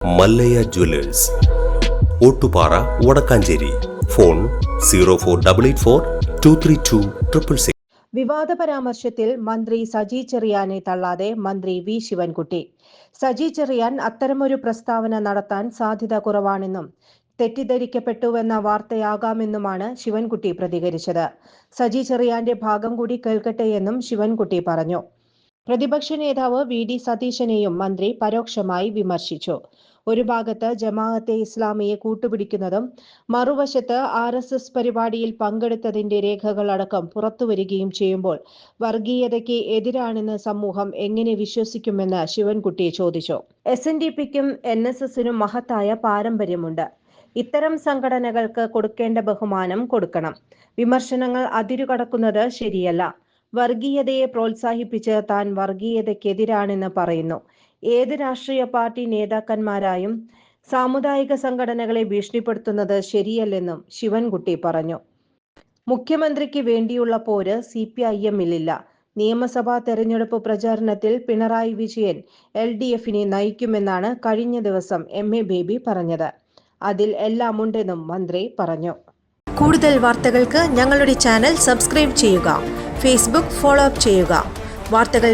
Mallayya Jewellers, Ottupara, Vadakkanchery. Phone 0488423266. വിവാദ പരാമർശത്തിൽ മന്ത്രി സജി ചെറിയാനെ തള്ളാതെ മന്ത്രി വി ശിവൻകുട്ടി. സജി ചെറിയാൻ അത്തരമൊരു പ്രസ്താവന നടത്താൻ സാധ്യത കുറവാണെന്നും തെറ്റിദ്ധരിക്കപ്പെട്ടുവെന്ന വാർത്തയാകാമെന്നുമാണ് ശിവൻകുട്ടി പ്രതികരിച്ചത്. സജി ചെറിയാന്റെ ഭാഗം കൂടി കേൾക്കട്ടെയെന്നും ശിവൻകുട്ടി പറഞ്ഞു. പ്രതിപക്ഷ നേതാവ് വി ഡി സതീശനെയും മന്ത്രി പരോക്ഷമായി വിമർശിച്ചു. ഒരു ഭാഗത്ത് ജമാഅത്തെ ഇസ്ലാമിയെ കൂട്ടുപിടിക്കുന്നതും മറുവശത്ത് RSS പരിപാടിയിൽ പങ്കെടുത്തതിന്റെ രേഖകളടക്കം പുറത്തുവരികയും ചെയ്യുമ്പോൾ വർഗീയതയ്ക്ക് എതിരാണെന്ന് സമൂഹം എങ്ങനെ വിശ്വസിക്കുമെന്ന് ശിവൻകുട്ടി ചോദിച്ചു. SNDPക്കും NSSനും മഹത്തായ പാരമ്പര്യമുണ്ട്. ഇത്തരം സംഘടനകൾക്ക് കൊടുക്കേണ്ട ബഹുമാനം കൊടുക്കണം. വിമർശനങ്ങൾ അതിരുകടക്കുന്നത് ശരിയല്ല. വർഗീയതയെ പ്രോത്സാഹിപ്പിച്ച് താൻ വർഗീയതയ്ക്കെതിരാണെന്ന് പറയുന്നു. ഏത് രാഷ്ട്രീയ പാർട്ടി നേതാക്കന്മാരായും സാമുദായിക സംഘടനകളെ ഭീഷണിപ്പെടുത്തുന്നത് ശരിയല്ലെന്നും ശിവൻകുട്ടി പറഞ്ഞു. മുഖ്യമന്ത്രിക്ക് വേണ്ടിയുള്ള പോര് CPIM-ലില്ല. നിയമസഭാ തെരഞ്ഞെടുപ്പ് പ്രചാരണത്തിൽ പിണറായി വിജയൻ LDFനെ നയിക്കുമെന്നാണ് കഴിഞ്ഞ ദിവസം MA ബേബി പറഞ്ഞത്. അതിൽ എല്ലാമുണ്ടെന്നും മന്ത്രി പറഞ്ഞു. കൂടുതൽ വാർത്തകൾക്ക് ഞങ്ങളുടെ ചാനൽ സബ്സ്ക്രൈബ് ചെയ്യുക. Facebook ഫോളോ അപ്പ് ചെയ്യുക. വാർത്തകൾ